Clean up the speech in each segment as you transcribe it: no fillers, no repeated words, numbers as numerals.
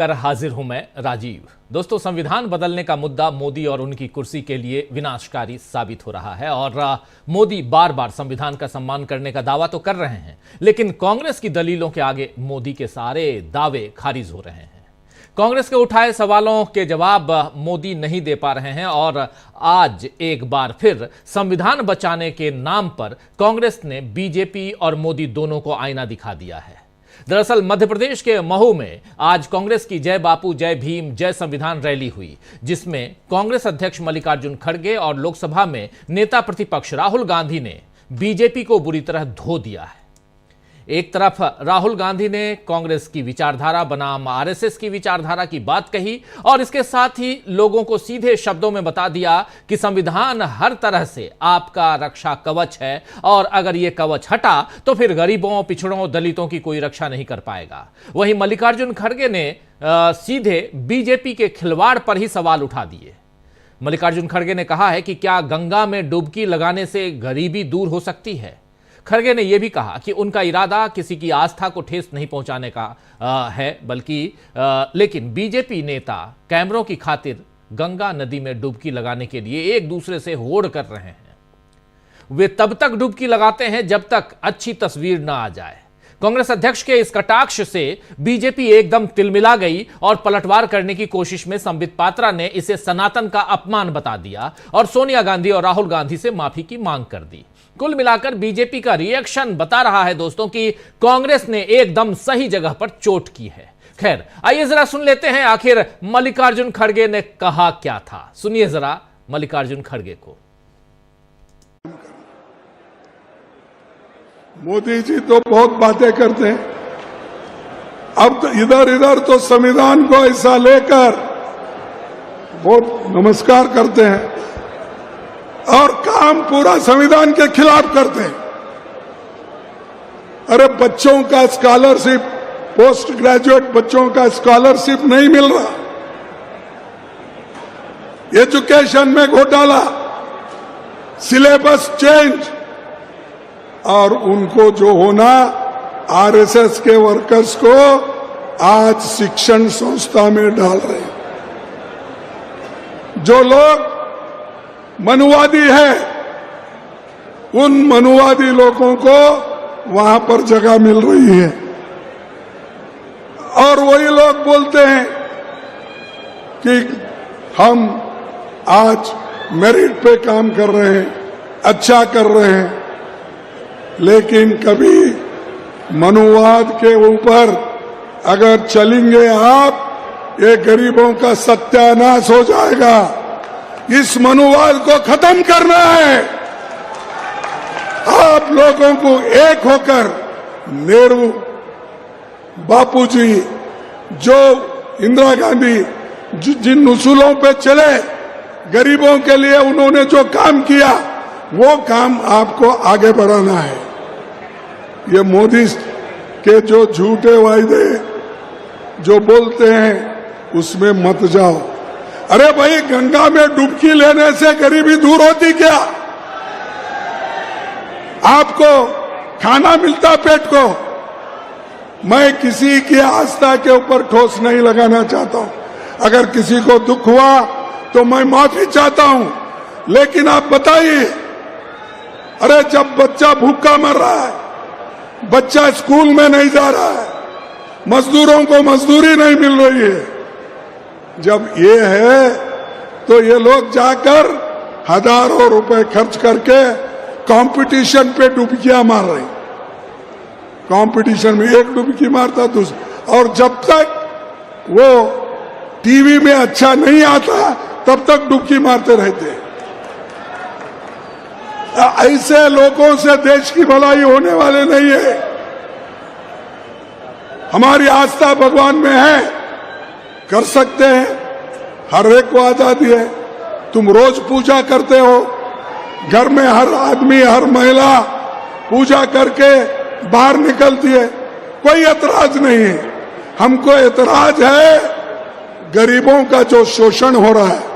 कर हाजिर हूं मैं राजीव। दोस्तों, संविधान बदलने का मुद्दा मोदी और उनकी कुर्सी के लिए विनाशकारी साबित हो रहा है और मोदी बार बार संविधान का सम्मान करने का दावा तो कर रहे हैं, लेकिन कांग्रेस की दलीलों के आगे मोदी के सारे दावे खारिज हो रहे हैं। कांग्रेस के उठाए सवालों के जवाब मोदी नहीं दे पा रहे हैं और आज एक बार फिर संविधान बचाने के नाम पर कांग्रेस ने बीजेपी और मोदी दोनों को आईना दिखा दिया है। दरअसल मध्य प्रदेश के महू में आज कांग्रेस की जय बापू जय भीम जय संविधान रैली हुई, जिसमें कांग्रेस अध्यक्ष मल्लिकार्जुन खड़गे और लोकसभा में नेता प्रतिपक्ष राहुल गांधी ने बीजेपी को बुरी तरह धो दिया है। एक तरफ राहुल गांधी ने कांग्रेस की विचारधारा बनाम आरएसएस की विचारधारा की बात कही और इसके साथ ही लोगों को सीधे शब्दों में बता दिया कि संविधान हर तरह से आपका रक्षा कवच है और अगर यह कवच हटा तो फिर गरीबों, पिछड़ों, दलितों की कोई रक्षा नहीं कर पाएगा। वहीं मल्लिकार्जुन खड़गे ने सीधे बीजेपी के खिलवाड़ पर ही सवाल उठा दिए। मल्लिकार्जुन खड़गे ने कहा है कि क्या गंगा में डुबकी लगाने से गरीबी दूर हो सकती है। खड़गे ने यह भी कहा कि उनका इरादा किसी की आस्था को ठेस नहीं पहुंचाने का है, बल्कि लेकिन बीजेपी नेता कैमरों की खातिर गंगा नदी में डुबकी लगाने के लिए एक दूसरे से होड़ कर रहे हैं। वे तब तक डुबकी लगाते हैं जब तक अच्छी तस्वीर ना आ जाए। कांग्रेस अध्यक्ष के इस कटाक्ष से बीजेपी एकदम तिलमिला गई और पलटवार करने की कोशिश में संबित पात्रा ने इसे सनातन का अपमान बता दिया और सोनिया गांधी और राहुल गांधी से माफी की मांग कर दी। कुल मिलाकर बीजेपी का रिएक्शन बता रहा है दोस्तों कि कांग्रेस ने एकदम सही जगह पर चोट की है। खैर, आइए जरा सुन लेते हैं आखिर मल्लिकार्जुन खड़गे ने कहा क्या था। सुनिए जरा मल्लिकार्जुन खड़गे को। मोदी जी तो बहुत बातें करते हैं, अब तो इधर इधर तो संविधान को ऐसा लेकर बहुत नमस्कार करते हैं और काम पूरा संविधान के खिलाफ करते हैं। अरे बच्चों का स्कॉलरशिप, पोस्ट ग्रेजुएट बच्चों का स्कॉलरशिप नहीं मिल रहा, एजुकेशन में घोटाला, सिलेबस चेंज, और उनको जो होना आरएसएस के वर्कर्स को आज शिक्षण संस्था में डाल रहे हैं। जो लोग मनुवादी है, उन मनुवादी लोगों को वहां पर जगह मिल रही है और वही लोग बोलते हैं कि हम आज मेरिट पे काम कर रहे हैं, अच्छा कर रहे हैं, लेकिन कभी मनुवाद के ऊपर अगर चलेंगे आप, ये गरीबों का सत्यानाश हो जाएगा। इस मनुवाद को खत्म करना है। आप लोगों को एक होकर, नेहरू, बापूजी, जो इंदिरा गांधी जिन उसूलों पे चले, गरीबों के लिए उन्होंने जो काम किया, वो काम आपको आगे बढ़ाना है। ये मोदी के जो झूठे वायदे जो बोलते हैं उसमें मत जाओ। अरे भाई, गंगा में डुबकी लेने से गरीबी दूर होती क्या? आपको खाना मिलता पेट को। मैं किसी की आस्था के ऊपर ठोस नहीं लगाना चाहता हूं। अगर किसी को दुख हुआ तो मैं माफी चाहता हूं, लेकिन आप बताइए, अरे जब बच्चा भूखा मर रहा है, बच्चा स्कूल में नहीं जा रहा है, मजदूरों को मजदूरी नहीं मिल रही है, जब ये है तो ये लोग जाकर हजारों रुपए खर्च करके कंपटीशन पे डुबकियां मार रहे हैं। कंपटीशन में एक डुबकी मारता दूसरा, और जब तक वो टीवी में अच्छा नहीं आता तब तक डुबकी मारते रहते हैं। ऐसे लोगों से देश की भलाई होने वाले नहीं है। हमारी आस्था भगवान में है, कर सकते हैं, हर एक को आजादी है। तुम रोज पूजा करते हो, घर में हर आदमी, हर महिला पूजा करके बाहर निकलती है, कोई एतराज नहीं है। हमको एतराज है गरीबों का जो शोषण हो रहा है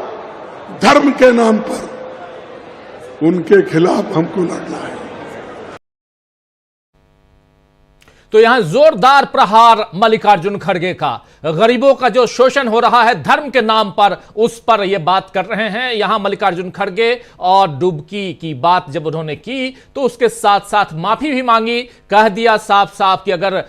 धर्म के नाम पर, उनके खिलाफ हमको लड़ना है। तो यहां जोरदार प्रहार मल्लिकार्जुन खड़गे का, गरीबों का जो शोषण हो रहा है धर्म के नाम पर, उस पर यह बात कर रहे हैं यहां मल्लिकार्जुन खड़गे। और डुबकी की बात जब उन्होंने की तो उसके साथ साथ माफी भी मांगी, कह दिया साफ साफ कि अगर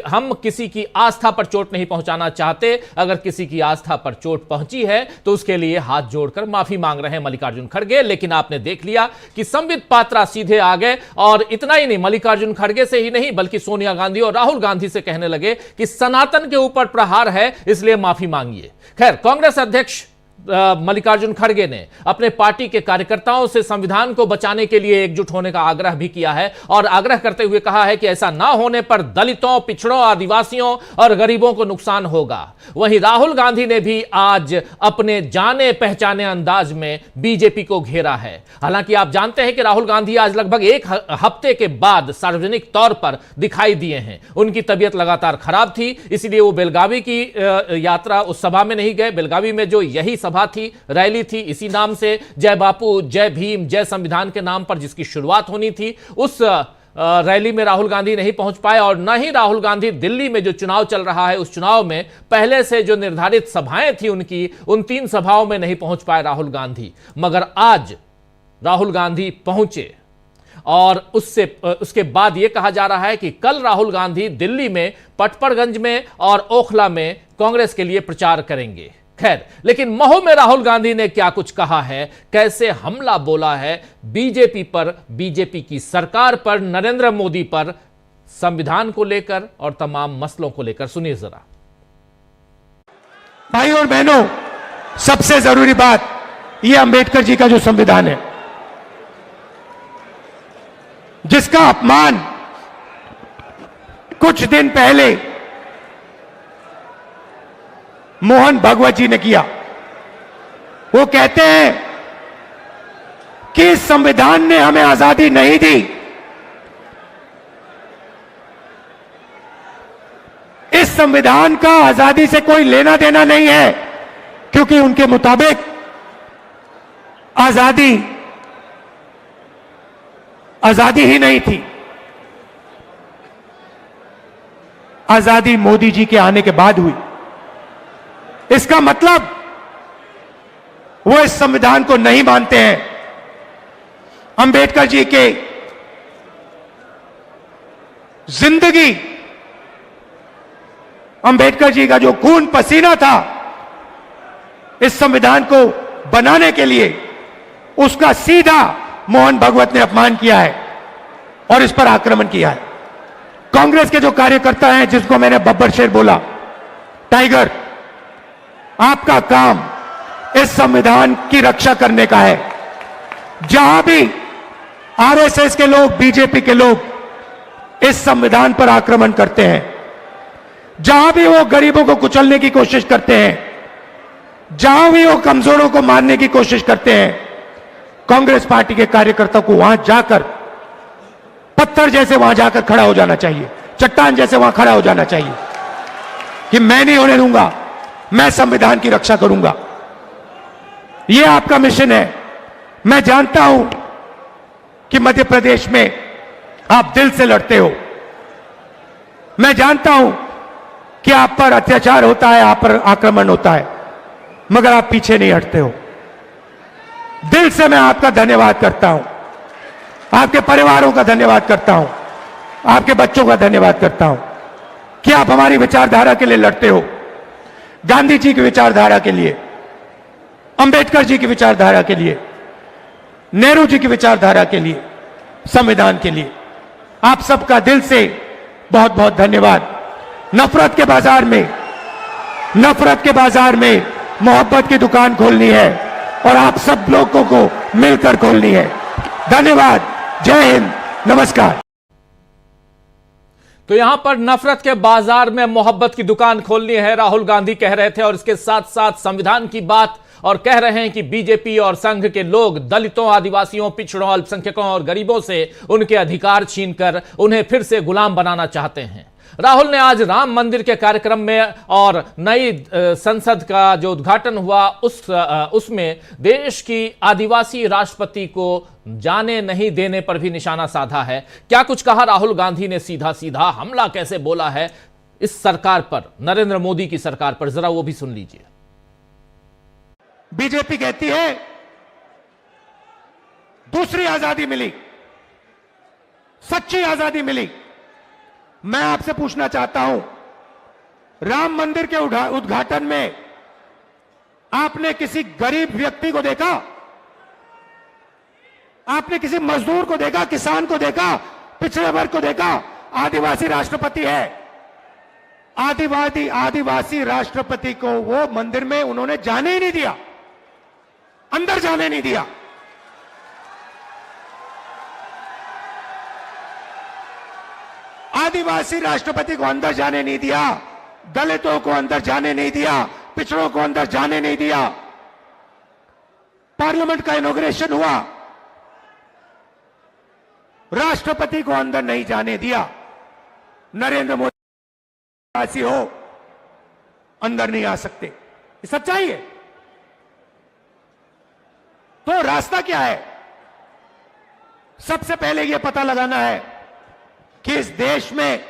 हम किसी की आस्था पर चोट नहीं पहुंचाना चाहते, अगर किसी की आस्था पर चोट पहुंची है तो उसके लिए हाथ जोड़कर माफी मांग रहे हैं मल्लिकार्जुन खड़गे। लेकिन आपने देख लिया कि संबित पात्रा सीधे आ गए और इतना ही नहीं, मल्लिकार्जुन खड़गे से ही नहीं बल्कि सोनिया गांधी और राहुल गांधी से कहने लगे कि सनातन के ऊपर प्रहार है, इसलिए माफी मांगिए। खैर, कांग्रेस अध्यक्ष मल्लिकार्जुन खड़गे ने अपने पार्टी के कार्यकर्ताओं से संविधान को बचाने के लिए एकजुट होने का आग्रह भी किया है और आग्रह करते हुए कहा है कि ऐसा ना होने पर दलितों, पिछड़ों, आदिवासियों और गरीबों को नुकसान होगा। वहीं राहुल गांधी ने भी आज अपने जाने पहचाने अंदाज में बीजेपी को घेरा है। हालांकि आप जानते हैं कि राहुल गांधी आज लगभग एक हफ्ते के बाद सार्वजनिक तौर पर दिखाई दिए हैं। उनकी तबीयत लगातार खराब थी, इसलिए वो बेलगावी की यात्रा, उस सभा में नहीं गए। बेलगावी में जो यही सभा थी, रैली थी इसी नाम से, जय बापू, जय भीम, जय संविधान के नाम पर जिसकी शुरुआत होनी थी, उस रैली में राहुल गांधी नहीं पहुंच पाए। और न ही राहुल गांधी दिल्ली में जो चुनाव चल रहा है उस चुनाव में पहले से जो निर्धारित सभाएं थी उनकी, उन 3 सभाओं में नहीं पहुंच पाए राहुल गांधी। मगर आज राहुल गांधी पहुंचे और उसके बाद यह कहा जा रहा है कि कल राहुल गांधी दिल्ली में पटपड़गंज में और ओखला में कांग्रेस के लिए प्रचार करेंगे। खैर, लेकिन महो में राहुल गांधी ने क्या कुछ कहा है, कैसे हमला बोला है बीजेपी पर, बीजेपी की सरकार पर, नरेंद्र मोदी पर, संविधान को लेकर और तमाम मसलों को लेकर, सुनिए जरा। भाई और बहनों, सबसे जरूरी बात, यह अंबेडकर जी का जो संविधान है, जिसका अपमान कुछ दिन पहले मोहन भागवत जी ने किया। वो कहते हैं कि इस संविधान ने हमें आजादी नहीं दी, इस संविधान का आजादी से कोई लेना देना नहीं है, क्योंकि उनके मुताबिक आजादी ही नहीं थी। आजादी मोदी जी के आने के बाद हुई। इसका मतलब वो इस संविधान को नहीं मानते हैं। अंबेडकर जी के जिंदगी, अंबेडकर जी का जो खून पसीना था इस संविधान को बनाने के लिए, उसका सीधा मोहन भागवत ने अपमान किया है और इस पर आक्रमण किया है। कांग्रेस के जो कार्यकर्ता हैं, जिसको मैंने बब्बर शेर बोला, टाइगर, आपका काम इस संविधान की रक्षा करने का है। जहां भी आरएसएस के लोग, बीजेपी के लोग इस संविधान पर आक्रमण करते हैं, जहां भी वो गरीबों को कुचलने की कोशिश करते हैं, जहां भी वो कमजोरों को मारने की कोशिश करते हैं, कांग्रेस पार्टी के कार्यकर्ता को वहां जाकर, पत्थर जैसे वहां जाकर खड़ा हो जाना चाहिए, चट्टान जैसे वहां खड़ा हो जाना चाहिए कि मैं नहीं होने दूंगा, मैं संविधान की रक्षा करूंगा। यह आपका मिशन है। मैं जानता हूं कि मध्य प्रदेश में आप दिल से लड़ते हो। मैं जानता हूं कि आप पर अत्याचार होता है, आप पर आक्रमण होता है, मगर आप पीछे नहीं हटते हो। दिल से मैं आपका धन्यवाद करता हूं, आपके परिवारों का धन्यवाद करता हूं, आपके बच्चों का धन्यवाद करता हूं कि आप हमारी विचारधारा के लिए लड़ते हो। गांधी जी की विचारधारा के लिए, अंबेडकर जी की विचारधारा के लिए, नेहरू जी की विचारधारा के लिए, संविधान के लिए। आप सबका दिल से बहुत बहुत धन्यवाद। नफरत के बाजार में मोहब्बत की दुकान खोलनी है और आप सब लोगों को मिलकर खोलनी है। धन्यवाद। जय हिंद। नमस्कार। तो यहां पर नफरत के बाजार में मोहब्बत की दुकान खोलनी है, राहुल गांधी कह रहे थे, और इसके साथ साथ संविधान की बात, और कह रहे हैं कि बीजेपी और संघ के लोग दलितों, आदिवासियों, पिछड़ों, अल्पसंख्यकों और गरीबों से उनके अधिकार छीनकर उन्हें फिर से गुलाम बनाना चाहते हैं। राहुल ने आज राम मंदिर के कार्यक्रम में और नई संसद का जो उद्घाटन हुआ उसमें देश की आदिवासी राष्ट्रपति को जाने नहीं देने पर भी निशाना साधा है। क्या कुछ कहा राहुल गांधी ने, सीधा सीधा हमला कैसे बोला है इस सरकार पर, नरेंद्र मोदी की सरकार पर, जरा वो भी सुन लीजिए। बीजेपी कहती है दूसरी आजादी मिली, सच्ची आजादी मिली। मैं आपसे पूछना चाहता हूं, राम मंदिर के उद्घाटन में आपने किसी गरीब व्यक्ति को देखा? आपने किसी मजदूर को देखा, किसान को देखा, पिछड़े वर्ग को देखा? आदिवासी राष्ट्रपति है, आदिवासी राष्ट्रपति को वो मंदिर में उन्होंने जाने ही नहीं दिया, अंदर जाने नहीं दिया। आदिवासी राष्ट्रपति को अंदर जाने नहीं दिया, दलितों को अंदर जाने नहीं दिया, पिछड़ों को अंदर जाने नहीं दिया। पार्लियामेंट का इनॉग्रेशन हुआ, राष्ट्रपति को अंदर नहीं जाने दिया। नरेंद्र मोदी आदिवासी हो, अंदर नहीं आ सकते, ये सच्चाई है। तो रास्ता क्या है? सबसे पहले यह पता लगाना है कि इस देश में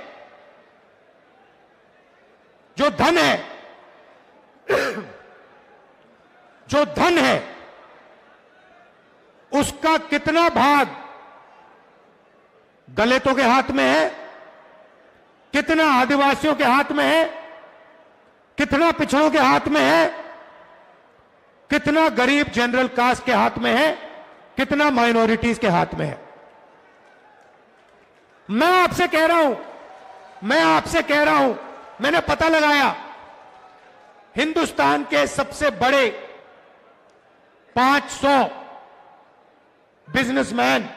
जो धन है उसका कितना भाग दलितों के हाथ में है, कितना आदिवासियों के हाथ में है, कितना पिछड़ों के हाथ में है, कितना गरीब जनरल कास्ट के हाथ में है, कितना माइनॉरिटीज के हाथ में है। मैं आपसे कह रहा हूं, मैंने पता लगाया, हिंदुस्तान के सबसे बड़े 500 बिजनेसमैन,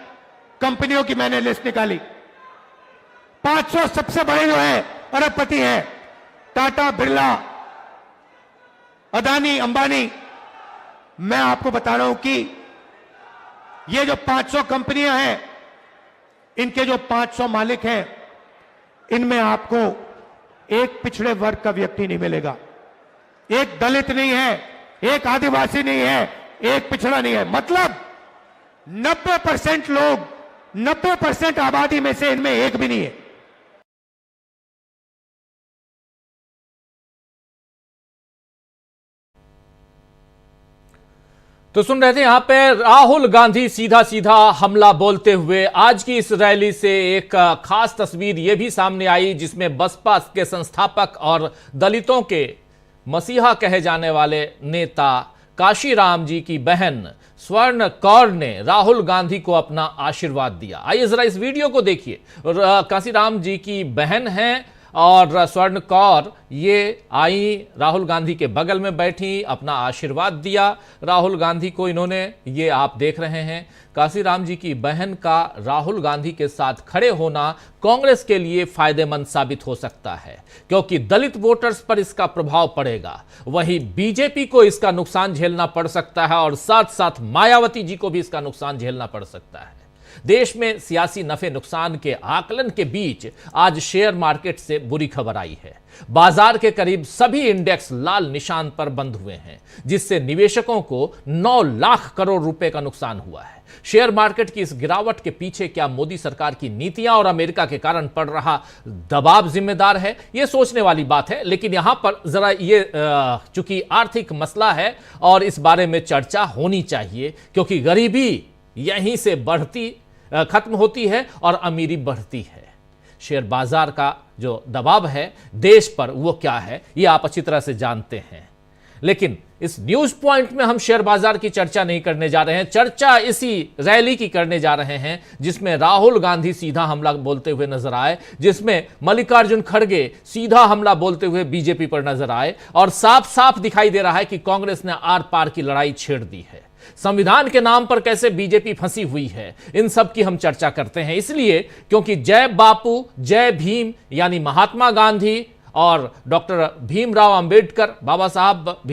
कंपनियों की मैंने लिस्ट निकाली। 500 सबसे बड़े जो हैं अरबपति हैं, टाटा, बिरला, अदानी, अंबानी। मैं आपको बता रहा हूं कि ये जो 500 कंपनियां हैं, इनके जो 500 मालिक हैं, इनमें आपको एक पिछड़े वर्ग का व्यक्ति नहीं मिलेगा, एक दलित नहीं है, एक आदिवासी नहीं है, एक पिछड़ा नहीं है। मतलब 90% लोग, 90% आबादी में से इनमें एक भी नहीं है। तो सुन रहे थे यहां पे राहुल गांधी सीधा सीधा हमला बोलते हुए। आज की इस रैली से एक खास तस्वीर यह भी सामने आई जिसमें बसपा के संस्थापक और दलितों के मसीहा कहे जाने वाले नेता काशीराम जी की बहन स्वर्ण कौर ने राहुल गांधी को अपना आशीर्वाद दिया। आइए जरा इस वीडियो को देखिए। काशीराम जी की बहन हैं और स्वर्ण कौर ये आई, राहुल गांधी के बगल में बैठी, अपना आशीर्वाद दिया राहुल गांधी को इन्होंने। ये आप देख रहे हैं काशीराम जी की बहन का राहुल गांधी के साथ खड़े होना कांग्रेस के लिए फायदेमंद साबित हो सकता है, क्योंकि दलित वोटर्स पर इसका प्रभाव पड़ेगा। वहीं बीजेपी को इसका नुकसान झेलना पड़ सकता है और साथ साथ मायावती जी को भी इसका नुकसान झेलना पड़ सकता है। देश में सियासी नफे नुकसान के आकलन के बीच आज शेयर मार्केट से बुरी खबर आई है। बाजार के करीब सभी इंडेक्स लाल निशान पर बंद हुए हैं, जिससे निवेशकों को 9 लाख करोड़ रुपए का नुकसान हुआ है। शेयर मार्केट की इस गिरावट के पीछे क्या मोदी सरकार की नीतियां और अमेरिका के कारण पड़ रहा दबाव जिम्मेदार है? यह सोचने वाली बात है। लेकिन यहां पर जरा ये चूंकि आर्थिक मसला है और इस बारे में चर्चा होनी चाहिए, क्योंकि गरीबी यहीं से खत्म होती है और अमीरी बढ़ती है। शेयर बाजार का जो दबाव है देश पर वो क्या है ये आप अच्छी तरह से जानते हैं। लेकिन इस न्यूज पॉइंट में हम शेयर बाजार की चर्चा नहीं करने जा रहे हैं, चर्चा इसी रैली की करने जा रहे हैं जिसमें राहुल गांधी सीधा हमला बोलते हुए नजर आए, जिसमें मल्लिकार्जुन खड़गे सीधा हमला बोलते हुए बीजेपी पर नजर आए और साफ साफ दिखाई दे रहा है कि कांग्रेस ने आर पार की लड़ाई छेड़ दी है। संविधान के नाम पर कैसे बीजेपी फंसी हुई है, इन सब की हम चर्चा करते हैं, इसलिए क्योंकि जय बापू जय भीम यानी महात्मा गांधी और डॉक्टर भीमराव अंबेडकर, बाबा साहब